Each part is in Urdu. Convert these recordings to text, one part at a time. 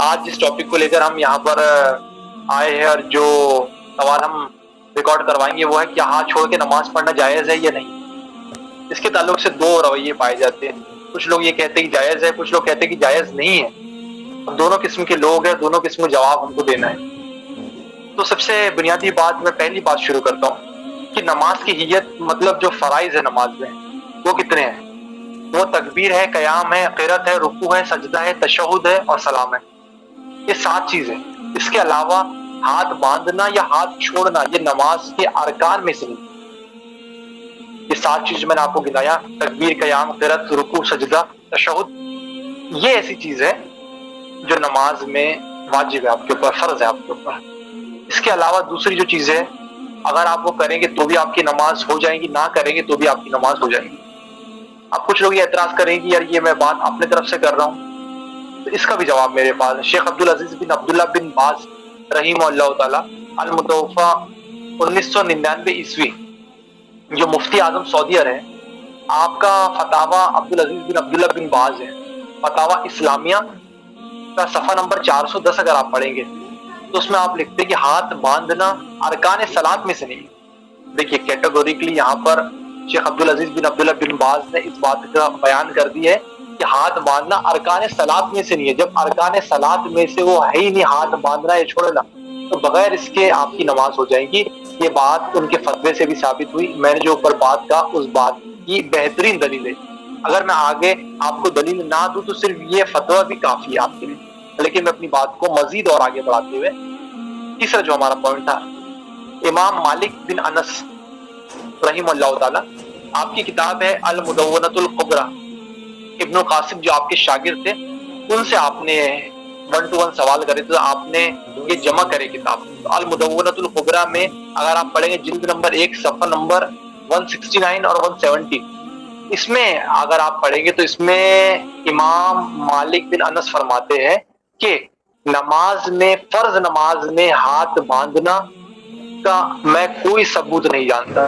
آج جس ٹاپک کو لے کر ہم یہاں پر آئے ہیں اور جو سوال ہم ریکارڈ کروائیں گے وہ ہے کہ ہاتھ چھوڑ کے نماز پڑھنا جائز ہے یا نہیں۔ اس کے تعلق سے دو رویے پائے جاتے ہیں، کچھ لوگ یہ کہتے ہیں کہ جائز ہے، کچھ لوگ کہتے ہیں کہ جائز نہیں ہے۔ دونوں قسم کے لوگ ہیں، دونوں قسم کا جواب ہم کو دینا ہے۔ تو سب سے بنیادی بات، میں پہلی بات شروع کرتا ہوں کہ نماز کی ہیت مطلب جو فرائض ہے نماز میں وہ کتنے ہیں؟ وہ تکبیر ہے، قیام ہے، قرات ہے، رکوع ہے، سجدہ ہے، تشہد ہے اور سلام ہے۔ یہ 7 چیزیں۔ اس کے علاوہ ہاتھ باندھنا یا ہاتھ چھوڑنا یہ نماز کے ارکان میں سے نہیں۔ یہ 7 چیز میں نے آپ کو گنایا، تکبیر، قیام، قرات، رکوع، سجدہ، تشہد، یہ ایسی چیز ہے جو نماز میں واجب ہے، آپ کے اوپر فرض ہے آپ کے اوپر۔ اس کے علاوہ دوسری جو چیزیں اگر آپ وہ کریں گے تو بھی آپ کی نماز ہو جائیں گی، نہ کریں گے تو بھی آپ کی نماز ہو جائے گی۔ اب کچھ لوگ یہ اعتراض کریں گے یار یہ میں بات اپنے طرف سے کر رہا ہوں، تو اس کا بھی جواب میرے پاس ہے۔ شیخ عبدالعزیز بن عبداللہ بن باز رحمہ اللہ تعالی المتوفی 1999 عیسوی، جو مفتی اعظم سعودی عرب ہیں، آپ کا فتاوی عبدالعزیز بن عبداللہ بن باز ہے، فتاوی اسلامیہ کا صفحہ نمبر 410 اگر آپ پڑھیں گے تو اس میں آپ لکھتے ہیں کہ ہاتھ باندھنا ارکان صلاۃ میں سے نہیں۔ دیکھیے کیٹیگوریکلی یہاں پر شیخ عبدالعزیز بن عبداللہ بن باز نے اس بات کا بیان کر دی ہے کہ ہاتھ باندھنا ارکان صلاۃ میں سے نہیں ہے۔ جب ارکان صلاۃ میں سے وہ ہے ہی نہیں ہاتھ باندھنا یا چھوڑنا، تو بغیر اس کے آپ کی نماز ہو جائے گی۔ یہ بات ان کے فتوے سے بھی ثابت ہوئی۔ میں نے جو اوپر بات کہا اس بات کی بہترین دلیل ہے۔ اگر میں آگے آپ کو دلیل نہ دوں تو صرف یہ فتویٰ بھی کافی ہے آپ کے لیے، لیکن میں اپنی بات کو مزید اور آگے بڑھاتے ہوئے تیسرا جو ہمارا پوائنٹ تھا، امام مالک بن انس رحمہ اللہ تعالی، آپ کی کتاب ہے المدونۃ الکبری، ابن قاسم جو آپ کے شاگرد تھے ان سے آپ نے 1 to 1 سوال کرے تو آپ نے یہ جمع کرے کتاب المدونۃ الکبری میں۔ اگر آپ پڑھیں گے جلد نمبر 1 صفحہ نمبر 169 اور 170، اس میں اگر آپ پڑھیں گے تو اس میں امام مالک بن انس فرماتے ہیں کہ نماز میں، فرض نماز میں ہاتھ باندھنا کا میں کوئی ثبوت نہیں جانتا۔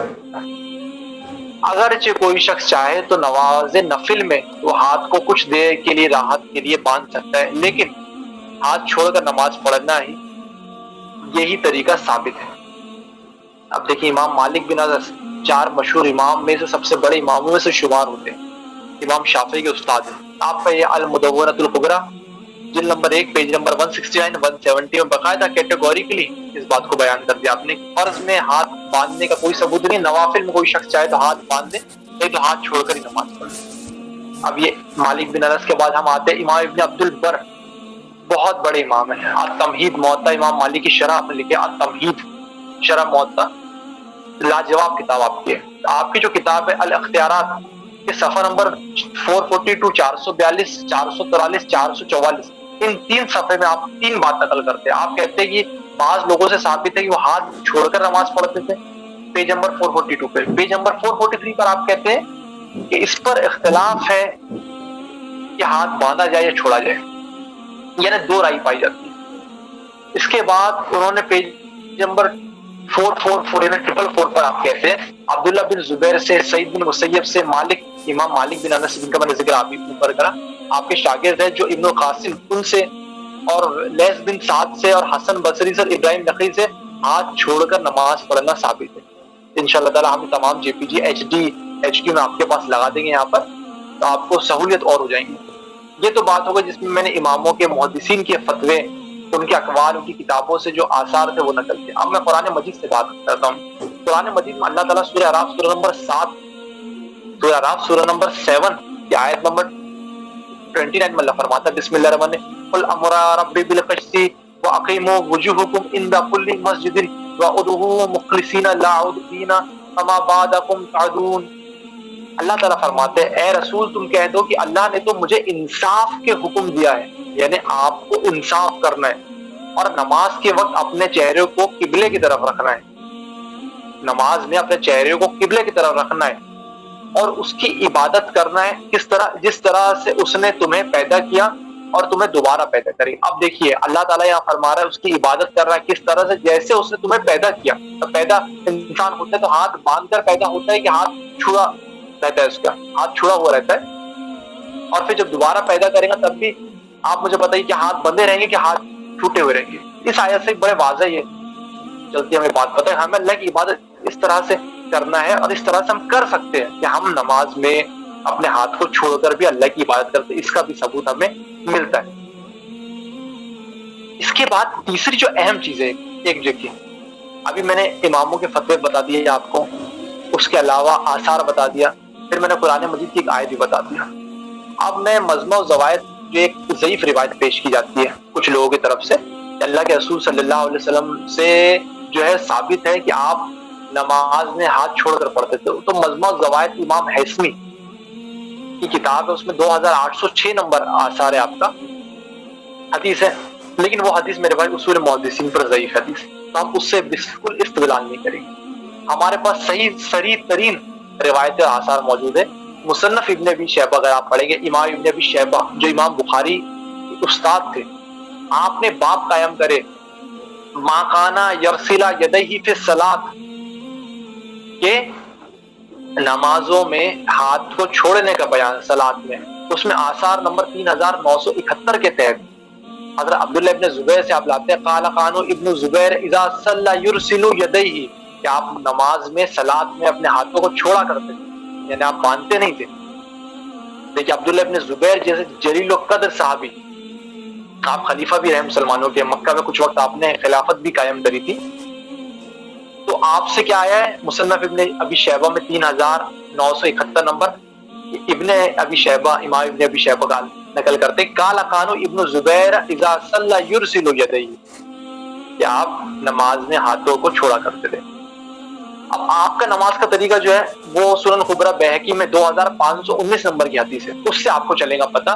اگرچہ کوئی شخص چاہے تو نماز نفل میں وہ ہاتھ کو کچھ دیر کے لیے راحت کے لیے باندھ سکتا ہے، لیکن ہاتھ چھوڑ کر نماز پڑھنا ہی یہی طریقہ ثابت ہے۔ اب دیکھیں امام مالک بن انس 4 مشہور امام میں سے سب سے بڑے اماموں میں سے شمار ہوتے ہیں، امام شافعی کے استاد ہیں۔ آپ کا یہ المدونۃ الکبری جلد نمبر 1 پیج نمبر 169 170 میں باقاعدہ کیٹیگوریکلی اس بات کو بیان کر دیا آپ نے۔ فرض میں ہاتھ باندھنے کا کوئی ثبوت نہیں، نوافل میں کوئی شخص چاہے تو ہاتھ باندھ دے، نہیں تو ہاتھ چھوڑ کر ہی نماز پڑھے۔ اب یہ مالک بن انس کے بعد ہم آتے ہیں امام ابن عبد البر، بہت بڑے امام ہیں۔ التمہید موطا امام مالک کی شرح میں لکھے، التمہید شرح موطا، لاجواب کتاب آپ کی ہے۔ آپ کی جو کتاب ہے الاختیارات کے صفحہ نمبر 442 442 443 444، ان 3 صفحے میں آپ 3 بات نقل کرتے ہیں۔ آپ کہتے ہیں کہ بعض لوگوں سے ثابت ہے کہ وہ ہاتھ چھوڑ کر نماز پڑھتے تھے، پیج نمبر 442 پہ۔ پیج نمبر 443 پر آپ کہتے ہیں کہ اس پر اختلاف ہے کہ ہاتھ باندھا جائے یا چھوڑا جائے، یعنی 2 رائے پائی جاتی ہے۔ اس کے بعد انہوں نے پیج نمبر 444 یعنی 444 پر آپ کہتے ہیں عبداللہ بن زبیر سے، سعید بن مسیب سے، مالک، امام مالک بن انس جن کا میں نے ذکر آپ ہی اوپر کرا، آپ کے شاگرد ہیں جو ابن قاسم ان سے، اور لیث بن سعد سے، اور حسن بصری سے، اور ابراہیم نخعی سے ہاتھ چھوڑ کر نماز پڑھنا ثابت ہے۔ انشاءاللہ تعالی ہم تمام جے پی جی ایچ ڈی میں آپ کے پاس لگا دیں گے یہاں پر، تو آپ کو سہولیت اور ہو جائیں گی۔ یہ تو بات ہوگا جس میں میں نے اماموں کے، محدثین کے فتوے، ان کے اقوال، ان کی کتابوں سے جو آثار تھے وہ نقل کیا۔ اب میں قرآن مجید سے بات کرتا ہوں۔ قرآن مجید میں اللہ تعالیٰ سورہ اعراف سورہ نمبر 7، سورہ اعراف سورہ نمبر 7 کی آیت نمبر 29 میں اللہ فرماتا ہے بسم اللہ الرحمن الرحیم قل امر ربی بالقسط واقیموا وجوہکم عند کل مسجد وادعوہ مخلصین له الدین کما بعدکم تعدون۔ اللہ تعالیٰ فرماتے ہیں اے رسول تم کہہ دو کہ اللہ نے تو مجھے انصاف کے حکم دیا ہے، یعنی آپ کو انصاف کرنا ہے، اور نماز کے وقت اپنے چہرے کو قبلے کی طرف رکھنا ہے۔ نماز میں اپنے چہرے کو قبلے کی طرف رکھنا ہے اور اس کی عبادت کرنا ہے کس طرح، جس طرح سے اس نے تمہیں پیدا کیا اور تمہیں دوبارہ پیدا کرے۔ اب دیکھیے اللہ تعالیٰ یہاں فرما رہا ہے اس کی عبادت کر رہا ہے کس طرح سے، جیسے اس نے تمہیں پیدا کیا۔ پیدا انسان ہوتا ہے تو ہاتھ باندھ کر پیدا ہوتا ہے کہ ہاتھ چھڑا رہتا ہے، اس کا ہاتھ چھڑا ہوا رہتا ہے، اور پھر جب دوبارہ پیدا کرے گا تب بھی آپ مجھے بتائیے کہ ہاتھ بندے رہیں گے کہ ہاتھ ٹوٹے ہوئے رہیں گے؟ اس آیت سے بڑے واضح یہ چلتی ہمیں بات پتہ ہے، ہمیں اللہ کی عبادت اس طرح سے کرنا ہے اور اس طرح سے ہم کر سکتے ہیں کہ ہم نماز میں اپنے ہاتھ کو چھوڑ کر بھی اللہ کی عبادت کرتے ہیں، اس کا بھی ثبوت ہمیں ملتا ہے۔ اس کے بعد تیسری جو اہم چیز ہے ایک جو کہ ابھی میں نے اماموں کے فتوے بتا دیے آپ کو، اس کے علاوہ آثار بتا دیا، پھر میں نے قرآن مجید کی ایک آیت بھی بتا دیا۔ اب میں مجمع الزوائد جو ایک ضعیف روایت پیش کی جاتی ہے کچھ لوگوں کی طرف سے، اللہ کے رسول صلی اللہ علیہ وسلم سے جو ہے ثابت ہے کہ آپ نماز میں ہاتھ چھوڑ کر پڑھتے تھے، تو مجمع الزوائد امام حیثمی کی کتاب ہے، اس میں 2806 نمبر آثار ہے آپ کا حدیث ہے، لیکن وہ حدیث میرے بھائی اصول محدثین پر ضعیف حدیث، تو ہم اس سے بالکل استدلال نہیں کریں گے۔ ہمارے پاس صحیح ترین روایت آثار موجود ہے۔ مصنف ابن ابی شیبہ اگر آپ پڑھیں گے، امام ابن ابی شیبہ جو امام بخاری کے استاد تھے، آپ نے باب قائم کرے ما کانا یرسلا یدیہ فی الصلاۃ، کہ نمازوں میں ہاتھ کو چھوڑنے کا بیان صلاۃ میں، اس میں آثار نمبر 3971 کے تحت حضرت عبداللہ ابن زبیر سے آپ لاتے ہیں، قال کانو ابن زبیر اذا صلی یرسل یدیہ، کہ آپ نماز میں صلاۃ میں اپنے ہاتھوں کو چھوڑا کرتے تھے، یعنی آپ باندھتے نہیں تھے۔ دیکھیے عبداللہ ابن زبیر جیسے جلیل القدر صحابی، آپ خلیفہ بھی رہے مسلمانوں کے، مکہ میں کچھ وقت آپ نے خلافت بھی قائم کری تھی، تو آپ سے کیا آیا ہے مصنف ابن ابی شیبہ میں 3971 نمبر، ابن ابی شیبہ امام ابن ابی شیبہ کا نقل کرتے قال کانو ابن زبیر اذا صلی یرسل یدیہ، کہ آپ نماز میں ہاتھوں کو چھوڑا کرتے تھے۔ اب آپ کا نماز کا طریقہ جو ہے وہ سنن کبریٰ بہقی میں 2519 نمبر کی حدیث ہے، اس سے آپ کو چلے گا پتہ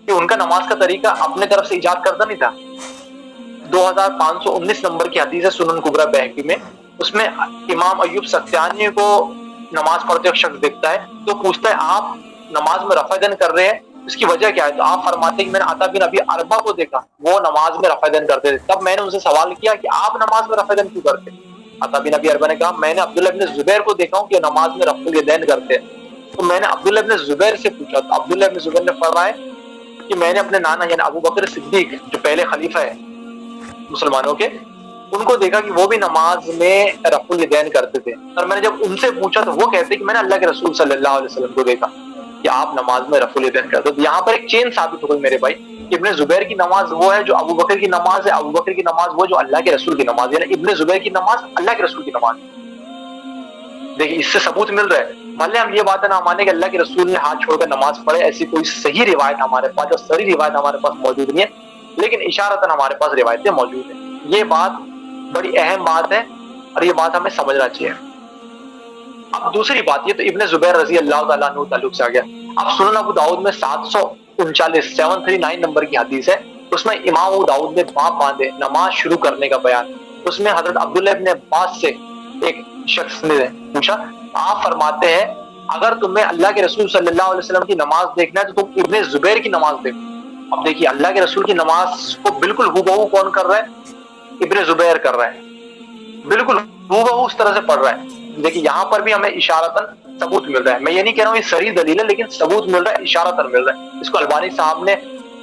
کہ ان کا نماز کا طریقہ اپنے طرف سے ایجاد کرتا نہیں تھا۔ 2519 نمبر کی حدیث ہے سنن کبریٰ بہقی میں، اس میں امام ایوب سختیانی کو نماز پڑھتے وقت شخص دیکھتا ہے تو پوچھتا ہے آپ نماز میں رفع دین کر رہے ہیں، اس کی وجہ کیا ہے؟ تو آپ فرماتے ہیں کہ میں نے عطا بن ابی اربا کو دیکھا وہ نماز میں رفع دین کرتے تھے، تب میں نے ان سے سوال کیا کہ آپ نماز میں رفع دین کیوں کرتے؟ عطا بن ابی اربا نے کہا میں نے عبداللہ بن زبیر کو دیکھا ہوں کہ نماز میں رفع الیدین کرتے ہیں، تو میں نے عبداللہ بن زبیر سے پوچھا، تو عبداللہ بن زبیر نے فرمایا کہ میں نے اپنے نانا یعنی ابو بکر صدیق جو پہلے خلیفہ ہے مسلمانوں کے، ان کو دیکھا کہ وہ بھی نماز میں رفع الیدین کرتے تھے، اور میں نے جب ان سے پوچھا تو وہ کہتے کہ میں نے اللہ کے رسول صلی اللہ علیہ وسلم کو دیکھا کہ آپ نماز میں رفع الیدین کرتے تھے۔ یہاں پر ایک چین ثابت ہو گئی میرے بھائی، ابن زبیر کی نماز وہ ہے جو ابو بکر کی نماز ہے، ابو بکر کی نماز وہ جو اللہ کے رسول کی نماز ہے، یعنی ابن زبیر کی نماز اللہ کے رسول کی نماز۔ دیکھیں اس سے ثبوت مل رہا ہے، بھلے ہم یہ بات نہ مانے کہ اللہ کے رسول نے ہاتھ چھوڑ کر نماز پڑھے، ایسی کوئی صحیح روایت ہمارے پاس جو صحیح روایت ہمارے پاس موجود نہیں ہے، لیکن اشارتاً ہمارے پاس روایتیں موجود ہیں۔ یہ بات بڑی اہم بات ہے اور یہ بات ہمیں سمجھنا چاہیے۔ اب دوسری بات یہ تو ابن زبیر رضی اللہ تعالیٰ عنہ تعلق سے آ گیا۔ اب سنن ابو داؤد میں 739 نمبر کی حدیث ہے، اس میں امام ابو داؤد نے باب باندھے نماز شروع کرنے کا بیان، اس میں حضرت عبداللہ ابن عباس سے ایک شخص نے پوچھا، آپ فرماتے ہیں اگر تمہیں اللہ کے رسول صلی اللہ علیہ وسلم کی نماز دیکھنا ہے تو تم ابن زبیر کی نماز دیکھو۔ اب دیکھیے اللہ کے رسول کی نماز کو بالکل ہو بہو کون کر رہا ہے؟ ابن زبیر کر رہا ہے، بالکل ہو بہو اس طرح سے پڑھ رہا ہے۔ دیکھیے یہاں پر بھی ہمیں اشارتاً ثبوت مل رہا ہے، میں یہ نہیں کہہ رہا ہوں یہ صریح دلیل ہے، لیکن ثبوت مل رہا ہے، اشارتاً مل رہا ہے۔ اس کو البانی صاحب نے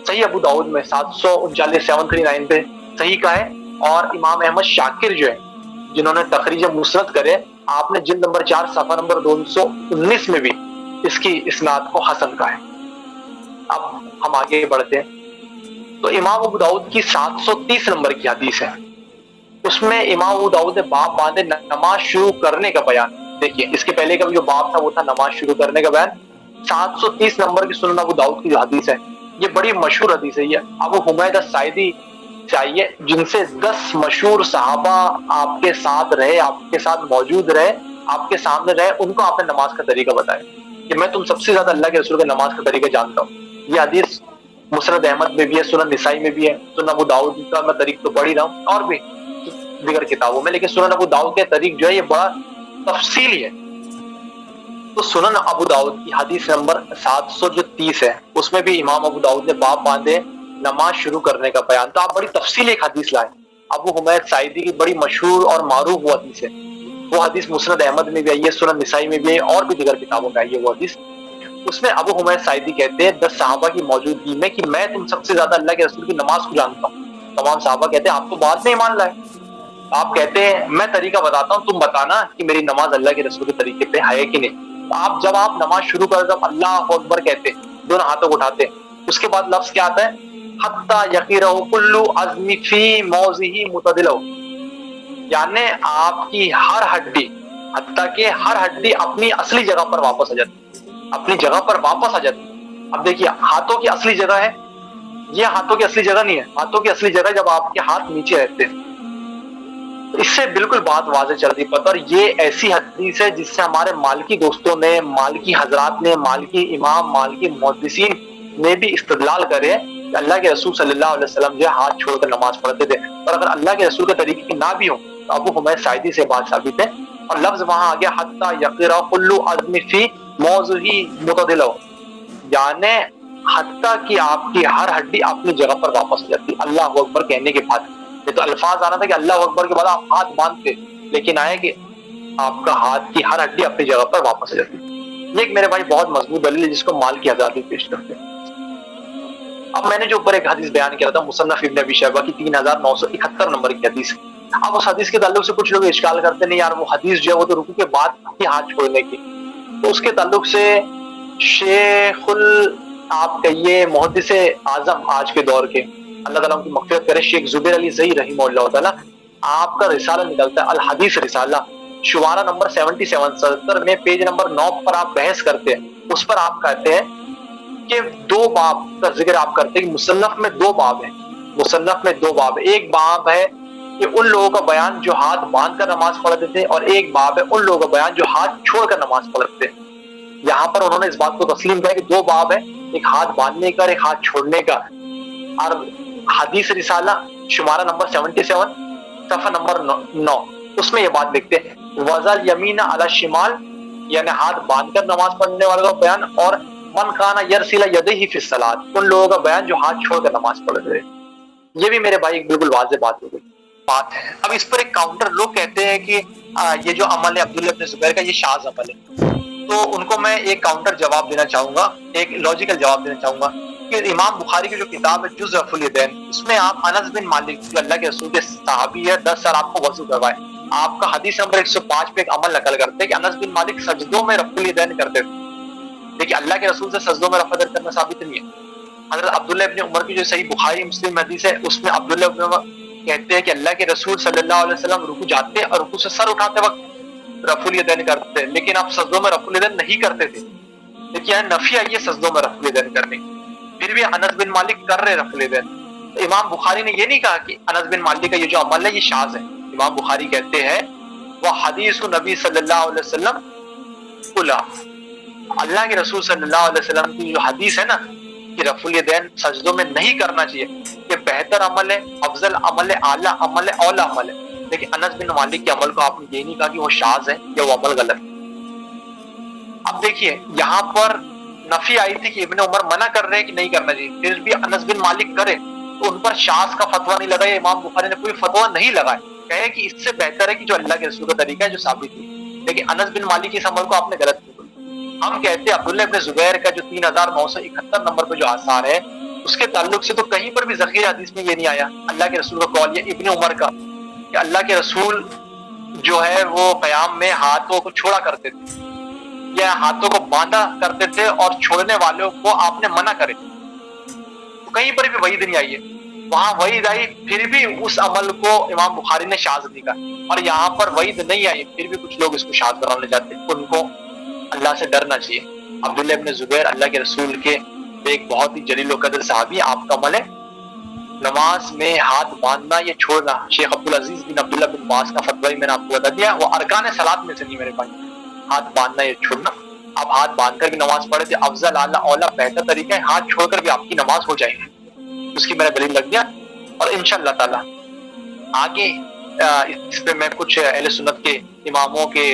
صحیح ابو داؤد میں 739 پہ صحیح کا ہے، اور امام احمد شاکر جو ہے جنہوں نے تخریج مسند کرے، آپ نے جلد نمبر 4 صفحہ نمبر 219 میں بھی اس کی اسناد کو حسن کا ہے۔ اب ہم آگے بڑھتے ہیں تو امام ابو داؤد کی 730 نمبر کی حدیث ہے، اس میں امام ابو داؤد نے باب باندھے نماز شروع کرنے کا بیان۔ دیکھیے اس کے پہلے کا جو باب تھا وہ تھا نماز شروع کرنے کا بیان۔ 730 نمبر کی سنن ابو داؤد کی جو حدیث ہے یہ بڑی مشہور حدیث ہے، یہ ابو حمید الساعدی چاہیے جن سے 10 مشہور صحابہ آپ کے ساتھ رہے، آپ کے ساتھ موجود رہے، آپ کے سامنے رہے، ان کو آپ نے نماز کا طریقہ بتایا کہ میں تم سب سے زیادہ اللہ کے رسول کے نماز کا طریقہ جانتا ہوں۔ یہ حدیث مسند احمد میں بھی ہے، سنن نسائی میں بھی ہے، سنن ابو داؤد کا میں طریق تو پڑھ ہی رہا ہوں اور بھی دیگر کتابوں میں، لیکن سنن ابو داؤد کے طریق جو ہے یہ بڑا تفصیلی ہے۔ تو سنن ابو داؤد کی حدیث نمبر 730 ہے، اس میں بھی امام ابو داؤد نے باب باندھے نماز شروع کرنے کا بیان۔ تو آپ بڑی تفصیل ایک حدیث لائے، ابو حمید ساعدی کی بڑی مشہور اور معروف وہ حدیث ہے، وہ حدیث مسند احمد میں بھی آئی ہے، سنن نسائی میں بھی ہے اور بھی دیگر کتابوں میں آئی ہے وہ حدیث۔ اس میں ابو حمید ساعدی کہتے ہیں 10 صحابہ کی موجودگی میں کہ میں تم سب سے زیادہ اللہ کے رسول کی نماز کو جانتا ہوں. تمام صحابہ کہتے ہیں آپ تو بات نہیں مان لائے. آپ کہتے ہیں میں طریقہ بتاتا ہوں, تم بتانا کہ میری نماز اللہ کے رسول کے طریقے پہ ہے کہ نہیں. آپ جب آپ نماز شروع کر جب اللہ اکبر کہتے دونوں ہاتھوں کو اٹھاتے, اس کے بعد لفظ کیا آتا ہے, حتی یقیرہ کل عظم فی موضعہ متدلہ, یعنی آپ کی ہر ہڈی, حتیٰ کہ ہر ہڈی اپنی اصلی جگہ پر واپس آ جاتی, اپنی جگہ پر واپس آ جاتی. اب دیکھیے ہاتھوں کی اصلی جگہ ہے, یہ ہاتھوں کی اصلی جگہ نہیں ہے. ہاتھوں کی اصلی جگہ جب آپ کے ہاتھ نیچے رہتے ہیں. اس سے بالکل بات واضح چل رہی پتہ, اور یہ ایسی حدیث ہے جس سے ہمارے مالکی دوستوں نے, مالکی حضرات نے, مالکی امام, مالکی محدثین نے بھی استدلال کرے کہ اللہ کے رسول صلی اللہ علیہ وسلم جو ہاتھ چھوڑ کر نماز پڑھتے تھے. اور اگر اللہ کے رسول کے طریقے کی نہ بھی ہو تو ابو حمید ساعدی سے بات ثابت ہے. اور لفظ وہاں آ گیا حتی یقیرہ کل عظم فی موضعہ متدلہ, یعنی حتیٰ کہ آپ کی ہر ہڈی اپنی جگہ پر واپس ہو جاتی اللہ اکبر کہنے کے بعد. یہ تو الفاظ آنا تھا کہ اللہ اکبر کے بعد آپ ہاتھ باندھتے, لیکن آئے کہ آپ کا ہاتھ کی ہر ہڈی اپنی جگہ پر واپس ہو جاتی. یہ ایک میرے بھائی بہت مضبوط دلیل ہے جس کو مال کی آزادی پیش کرتے ہیں. اب میں نے جو اوپر ایک حدیث بیان کیا تھا مصنف ابن ابی شیبہ کی 3971 نمبر کی حدیث, اب اس حدیث کے تعلق سے کچھ لوگ اشکال کرتے نہیں یار وہ حدیث جو ہے وہ تو رکوع کے بعد ہی ہاتھ چھوڑنے کی, تو اس کے تعلق سے شیخ آپ کہیے محدث اعظم آج کے دور کے, اللہ تعالیٰ ان کی مغفرت کرے, شیخ زبیر علی زئی رحمہ اللہ تعالیٰ, آپ کا رسالہ نکلتا ہے الحدیث رسالہ, شمارہ نمبر 77 میں پیج نمبر 9 پر آپ بحث کرتے ہیں. اس پر آپ کہتے ہیں کہ 2 باب کا ذکر آپ کرتے ہیں کہ مصنف میں 2 باب ہیں. مصنف میں 2 باب, ایک باب ہے کہ ان لوگوں کا بیان جو ہاتھ باندھ کر نماز پڑھتے تھے, اور ایک باب ہے ان لوگوں کا بیان جو ہاتھ چھوڑ کر نماز پڑھتے تھے. یہاں پر انہوں نے اس بات کو تسلیم کیا کہ 2 باب ہے, ایک ہاتھ باندھنے کا اور ایک ہاتھ چھوڑنے کا. اور حدیث رسالہ شمارہ نمبر 77 صفحہ نمبر 9 اس میں یہ بات لکھتے ہیں وضع یمین علی شمال, یعنی ہاتھ باندھ کر نماز پڑھنے والوں کا بیان, اور من کانا یرسل یدیہ فی الصلاۃ, ان لوگوں کا بیان جو ہاتھ چھوڑ کر نماز پڑھتے تھے. یہ بھی میرے بھائی ایک بالکل واضح بات ہو گئی بات ہے. اب اس پر ایک کاؤنٹر لوگ کہتے ہیں کہ یہ جو عمل ہے عبداللہ ابن زبیر کا یہ شاذ عمل ہے, تو ان کو میں ایک کاؤنٹر جواب دینا چاہوں گا, ایک لاجیکل جواب دینا چاہوں گا کہ امام بخاری کی جو کتاب ہے جز رفع الیدین, اس میں آپ انس بن مالک جو اللہ کے رسول کے صحابی ہے 10 سال آپ کو وضو کروائے, آپ کا حدیث نمبر 105 پہ ایک عمل نقل کرتے ہیں کہ انس بن مالک سجدوں میں رفع الیدین کرتے تھے. دیکھیے اللہ کے رسول سے سجدوں میں رفع الیدین کرنا ثابت نہیں ہے. حضرت عبداللہ ابن عمر کی جو صحیح بخاری مسلم حدیث ہے اس میں عبداللہ ابن عمر کہتے ہیں کہ اللہ کے رسول صلی اللہ علیہ وسلم رکوع جاتے اور رکوع سے سر اٹھاتے وقت رفع الیدین کرتے, لیکن آپ سجدوں میں رفع الیدین نہیں کرتے تھے. دیکھیے نفی آئی ہے سجدوں میں رفع الیدین کرنے کی, پھر بھی انس بن مالک کر رہے رفع الیدین. امام بخاری نے یہ نہیں کہا کہ انس بن مالک کا یہ جو عمل ہے یہ شاذ ہے. امام بخاری کہتے ہیں وہ حدیث نبی صلی اللہ علیہ وسلم کلا, اللہ کے رسول صلی اللہ علیہ وسلم کی جو حدیث ہے نا کہ رفع الیدین سجدوں میں نہیں کرنا چاہیے, یہ بہتر عمل ہے, افضل عمل ہے, اعلیٰ عمل ہے, اولا عمل ہے. لیکن انس بن مالک کے عمل کو آپ نے یہ نہیں کہا کہ وہ شاذ ہے یا وہ عمل غلط ہے. اب دیکھیے یہاں پر نفی آئی تھی کہ ابن عمر منع کر رہے ہیں کہ نہیں کرنا چاہیے, پھر بھی انس بن مالک کرے تو ان پر شاذ کا فتویٰ نہیں لگایا. امام بخاری نے کوئی فتویٰ نہیں لگایا, کہے کہ اس سے بہتر ہے کہ جو اللہ کے رسول کا طریقہ ہے جو ثابت ہے. لیکن انس بن مالک اس عمل کو آپ نے غلط کیا. ہم کہتے ہیں عبداللہ ابن زبیر کا جو 3971 نمبر پہ جو آثار ہے اس کے تعلق سے تو کہیں پر بھی ذخیرہ حدیث میں یہ نہیں آیا اللہ کے رسول کا قول یا ابن عمر کا کہ اللہ کے رسول جو ہے وہ قیام میں ہاتھوں کو چھوڑا کرتے تھے یا ہاتھوں کو باندھا کرتے تھے اور چھوڑنے والوں کو آپ نے منع کرے. تو کہیں پر بھی وعید نہیں آئی ہے. وہاں وعید آئی پھر بھی اس عمل کو امام بخاری نے شاذ نہیں کہا, اور یہاں پر وعید نہیں آئی پھر بھی کچھ لوگ اس کو شاذ بنانے جاتے ہیں. ان کو اللہ سے ڈرنا چاہیے. عبداللہ ابن زبیر اللہ کے رسول کے ایک بہت ہی جلیل و قدر صحابی, آپ کا عمل ہے نماز میں ہاتھ باندھنا یا چھوڑنا. شیخ عبدالعزیز بن عبداللہ بن باز کا فتوی میں نے آپ کو بتا دیا, وہ ارکان صلاۃ میں سے نہیں میرے بھائی, ہاتھ باندھنا یا چھوڑنا. آپ ہاتھ باندھ کر بھی نماز پڑھے تھے, افضل اعلیٰ اولا بہتر طریقہ ہے ہاتھ چھوڑ کر بھی آپ کی نماز ہو جائے گی. اس کی میں نے دلیل لگ دیا. اور انشاءاللہ تعالی آگے اس پہ میں کچھ اہل سنت کے اماموں کے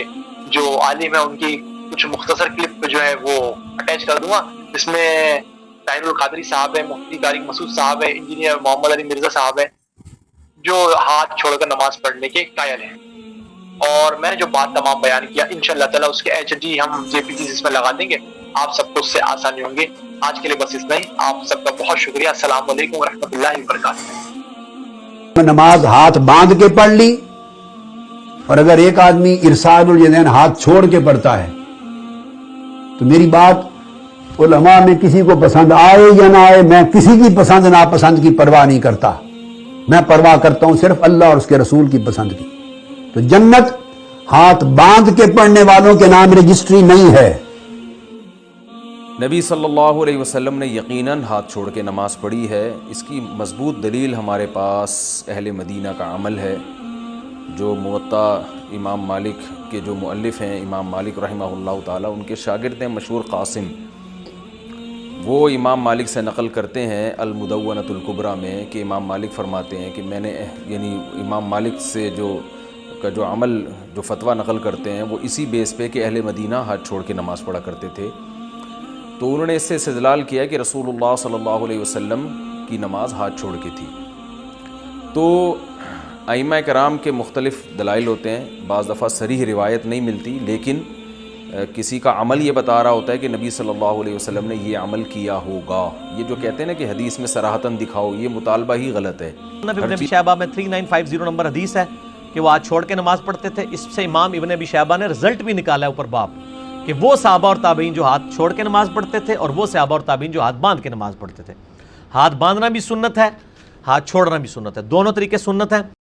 جو عالم ہیں ان کی کچھ مختصر کلپ جو ہے وہ اٹیچ کر دوں گا, جس میں طاہر القادری صاحب ہے, مفتی طارق مسعود صاحب ہے, انجینئر محمد علی مرزا صاحب ہے, جو ہاتھ چھوڑ کر نماز پڑھنے کے قائل ہیں. اور میں نے جو بات تمام بیان کیا انشاءاللہ تعالی اس کے ایچ ڈی ہم جے پی جی اس میں لگا دیں گے, آپ سب کو اس سے آسانی ہوں گی۔ آج کے لیے بس اتنا ہی، آپ سب کا بہت شکریہ۔ السلام علیکم ورحمۃ اللہ وبرکاتہ۔ نماز ہاتھ باندھ کے پڑھ لی، اور اگر ایک آدمی ارسال الیدین ہاتھ چھوڑ کے پڑھتا ہے تو میری بات علماء میں کسی کو پسند آئے یا نہ آئے، میں کسی کی پسند ناپسند کی پرواہ نہیں کرتا، میں پرواہ کرتا ہوں صرف اللہ اور اس کے رسول کی پسند کی۔ تو جنت ہاتھ باندھ کے پڑھنے والوں کے نام رجسٹری نہیں ہے۔ نبی صلی اللہ علیہ وسلم نے یقیناً ہاتھ چھوڑ کے نماز پڑھی ہے۔ اس کی مضبوط دلیل ہمارے پاس اہل مدینہ کا عمل ہے، جو موطا امام مالک کے جو مؤلف ہیں امام مالک رحمہ اللہ تعالیٰ، ان کے شاگرد ہیں مشہور قاسم، وہ امام مالک سے نقل کرتے ہیں المدونۃ الکبریٰ میں کہ امام مالک فرماتے ہیں کہ میں نے یعنی امام مالک سے جو عمل جو فتویٰ نقل کرتے ہیں وہ اسی بیس پہ کہ اہل مدینہ ہاتھ چھوڑ کے نماز پڑھا کرتے تھے، تو انہوں نے اس سے استدلال کیا کہ رسول اللہ صلی اللہ علیہ وسلم کی نماز ہاتھ چھوڑ کے تھی۔ تو ائمہ کرام کے مختلف دلائل ہوتے ہیں، بعض دفعہ صریح روایت نہیں ملتی، لیکن کسی کا عمل یہ بتا رہا ہوتا ہے کہ نبی صلی اللہ علیہ وسلم نے یہ عمل کیا ہوگا۔ یہ جو کہتے ہیں نا کہ حدیث میں صراحتاً دکھاؤ، یہ مطالبہ ہی غلط ہے۔ ابن ابی شیبہ میں 3950 نمبر حدیث ہے کہ وہ ہاتھ چھوڑ کے نماز پڑھتے تھے۔ اس سے امام ابن ابی شیبہ نے رزلٹ بھی نکالا ہے اوپر باب، کہ وہ صحابہ اور تابعین جو ہاتھ چھوڑ کے نماز پڑھتے تھے اور وہ صحابہ اور تابعین جو ہاتھ باندھ کے نماز پڑھتے تھے۔ ہاتھ باندھنا بھی سنت ہے، ہاتھ چھوڑنا بھی سنت ہے، دونوں طریقے سنت ہیں۔